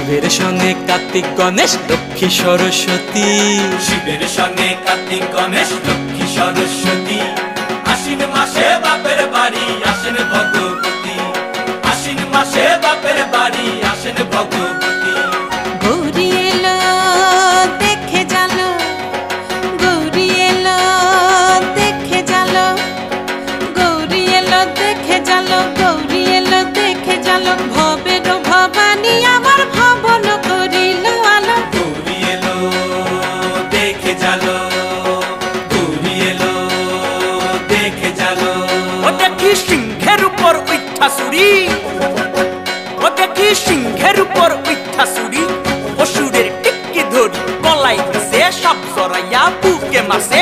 শিবের সঙ্গে কার্তিক গণেশ লক্ষ্মী সরস্বতী, শিবের সঙ্গে কার্তিক গণেশ লক্ষ্মী সরস্বতী। আশ্বিন মাসে বাপের বাড়ি আসেন ভগবতী, আশ্বিন মাসে বাপের বাড়ি আসেন ভগবতী। গৌরী এলো দেখে জালো, গৌরী এলো দেখে জালো, গৌরী এলো দেখে জালো, গৌরী এলো দেখে জালো। ভবের ভবানী আমার ভবন করিল আলো। গৌরী এলো দেখে জালো, গৌরী এলো দেখে জালো। ও দেখি সিংহের উপর উঠা চুরি, ও দেখি সিংহের উপর উঠা চুরি। অসুরের টিক্কি ধরি গলায় গেছে, সব জড়াইয়া বুকে মাসে